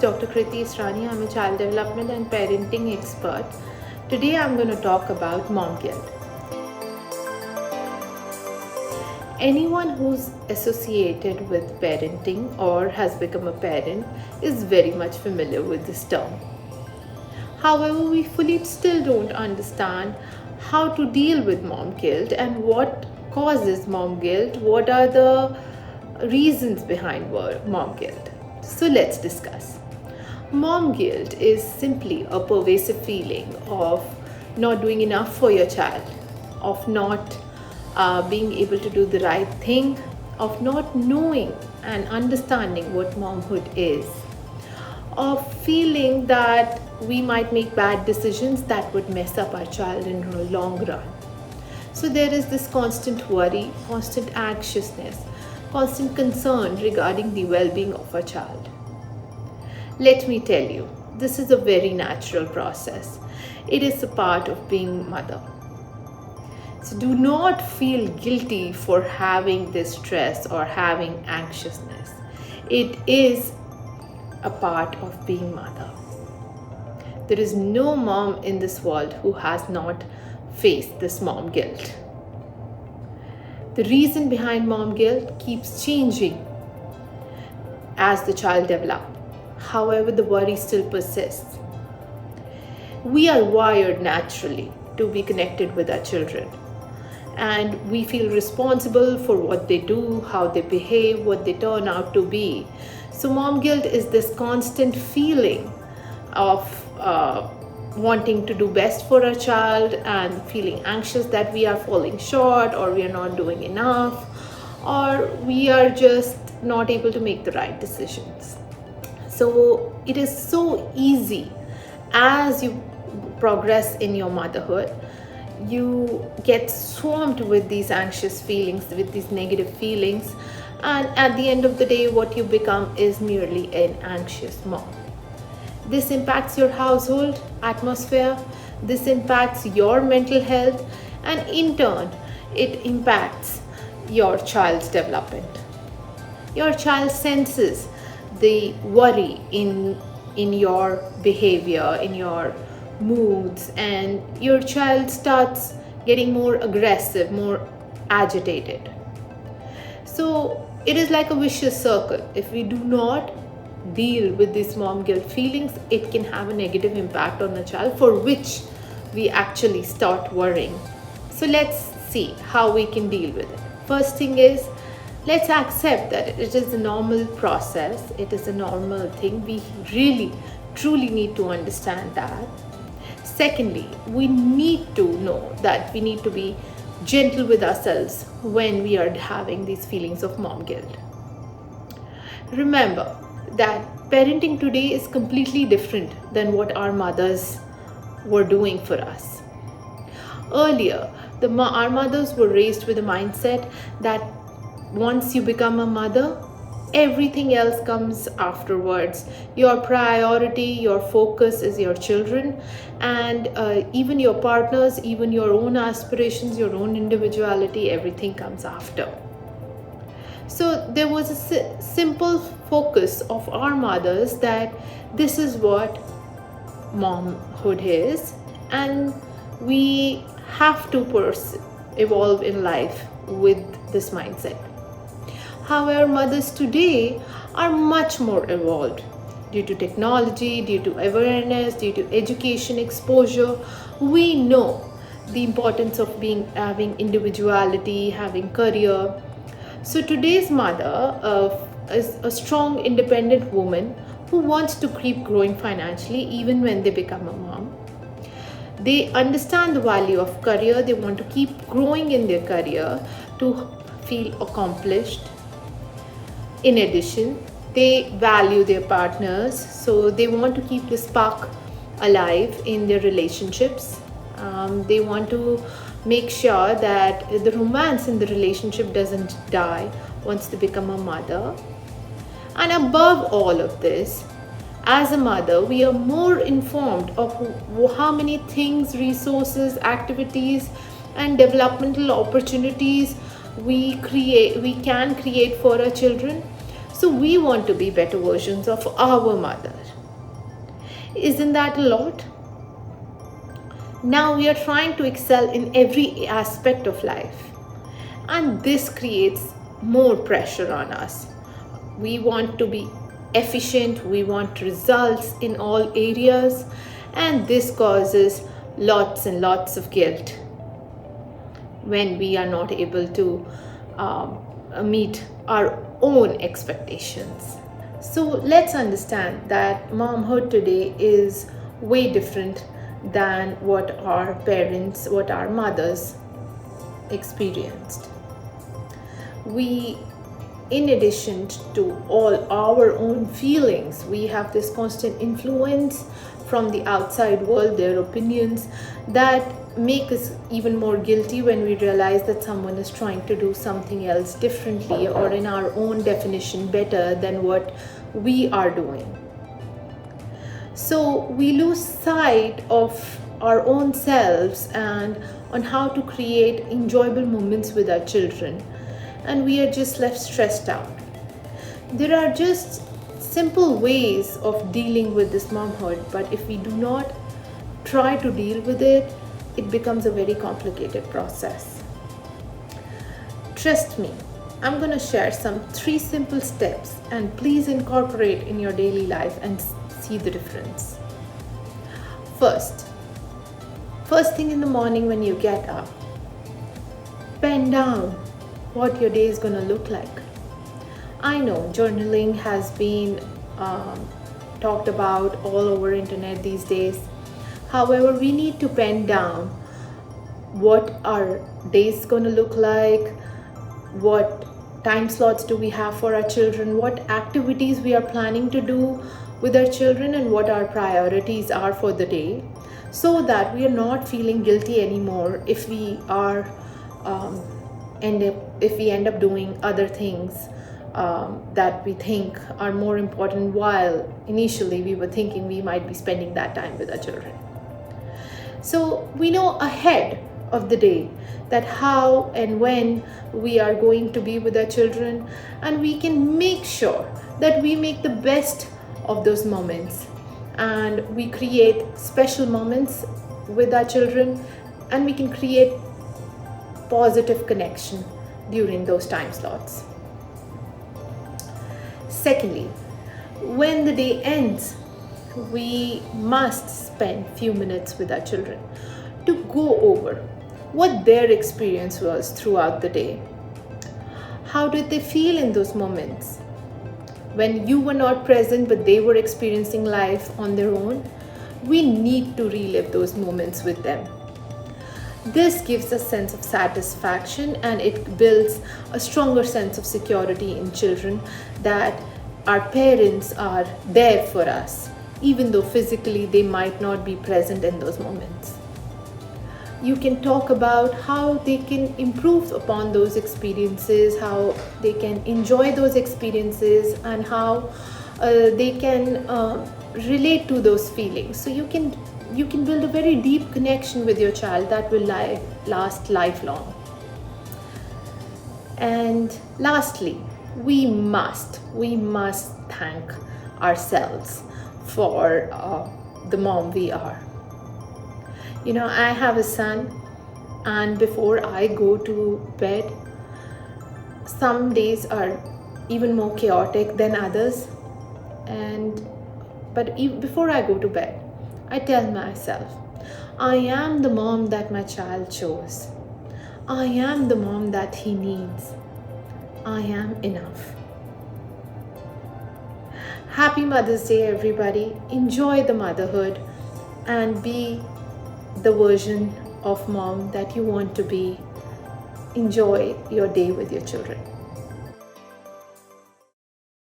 Dr. Kriti Israni. I'm a child development and parenting expert. Today I'm going to talk about mom guilt. Anyone who's associated with parenting or has become a parent is very much familiar with this term. However, we fully still don't understand how to deal with mom guilt and what causes mom guilt, what are the reasons behind mom guilt. So let's discuss. Mom guilt is simply a pervasive feeling of not doing enough for your child, of not being able to do the right thing, of not knowing and understanding what momhood is, of feeling that we might make bad decisions that would mess up our child in the long run. So there is this constant worry, constant anxiousness, constant concern regarding the well-being of a child. Let me tell you, this is a very natural process. It is a part of being mother. So do not feel guilty for having this stress or having anxiousness. It is a part of being mother. There is no mom in this world who has not faced this mom guilt. The reason behind mom guilt keeps changing as the child develops. However, the worry still persists. We are wired naturally to be connected with our children, and we feel responsible for what they do, how they behave, what they turn out to be. So mom guilt is this constant feeling of wanting to do best for a child and feeling anxious that we are falling short, or we are not doing enough, or we are just not able to make the right decisions. So it is so easy as you progress in your motherhood, you get swamped with these anxious feelings, with these negative feelings, and at the end of the day what you become is merely an anxious mom. This impacts your household atmosphere, this impacts your mental health, and in turn it impacts your child's development. Your child senses the worry in your behavior, in your moods, and your child starts getting more aggressive, more agitated. So it is like a vicious circle. If we do not deal with these mom guilt feelings, it can have a negative impact on the child, for which we actually start worrying. So let's see how we can deal with it. First thing is, let's accept that it is a normal process, it is a normal thing. We really truly need to understand that. Secondly, we need to know that we need to be gentle with ourselves when we are having these feelings of mom guilt. Remember that parenting today is completely different than what our mothers were doing for us. Earlier, our mothers were raised with a mindset that once you become a mother, everything else comes afterwards. Your priority, your focus is your children, and even your partners, even your own aspirations, your own individuality, everything comes after. So there was a simple focus of our mothers that this is what momhood is, and we have to evolve in life with this mindset. However, mothers today are much more evolved due to technology, due to awareness, due to education exposure. We know the importance of having individuality, having career. So today's mother is a strong, independent woman who wants to keep growing financially even when they become a mom. They understand the value of career. They want to keep growing in their career to feel accomplished. In addition, they value their partners, so they want to keep the spark alive in their relationships. They want to make sure that the romance in the relationship doesn't die once they become a mother. And above all of this, as a mother, we are more informed of how many things, resources, activities, and developmental opportunities we can create for our children. So we want to be better versions of our mother. Isn't that a lot? Now we are trying to excel in every aspect of life, and this creates more pressure on us. We want to be efficient, we want results in all areas, and this causes lots and lots of guilt when we are not able to meet our own expectations. So let's understand that momhood today is way different than what our parents, what our mothers experienced. We, in addition to all our own feelings, we have this constant influence from the outside world, their opinions, that make us even more guilty when we realize that someone is trying to do something else differently or in our own definition better than what we are doing. So we lose sight of our own selves and on how to create enjoyable moments with our children, and we are just left stressed out. There are just simple ways of dealing with this momhood, but if we do not try to deal with it, it becomes a very complicated process. Trust me, I'm going to share some 3 simple steps, and please incorporate in your daily life and see the difference. First thing in the morning when you get up, pen down what your day is going to look like. I know journaling has been talked about all over internet these days. However, we need to pen down what our day is going to look like, what time slots do we have for our children, what activities we are planning to do with our children, and what our priorities are for the day, so that we are not feeling guilty anymore if we are if we end up doing other things that we think are more important, while initially we were thinking we might be spending that time with our children. So we know ahead of the day that how and when we are going to be with our children, and we can make sure that we make the best of those moments and we create special moments with our children, and we can create positive connection during those time slots. Secondly, when the day ends, we must spend few minutes with our children to go over what their experience was throughout the day. How did they feel in those moments? When you were not present but they were experiencing life on their own, we need to relive those moments with them. This gives a sense of satisfaction, and it builds a stronger sense of security in children that our parents are there for us, even though physically they might not be present in those moments. You can talk about how they can improve upon those experiences, how they can enjoy those experiences, and how they can relate to those feelings. So you can build a very deep connection with your child that will last lifelong. And lastly, we must thank ourselves for the mom we are. You know, I have a son, and before I go to bed, some days are even more chaotic than others, but before I go to bed, I tell myself, I am the mom that my child chose. I am the mom that he needs. I am enough. Happy Mother's Day, everybody. Enjoy the motherhood and be the version of mom that you want to be. Enjoy your day with your children.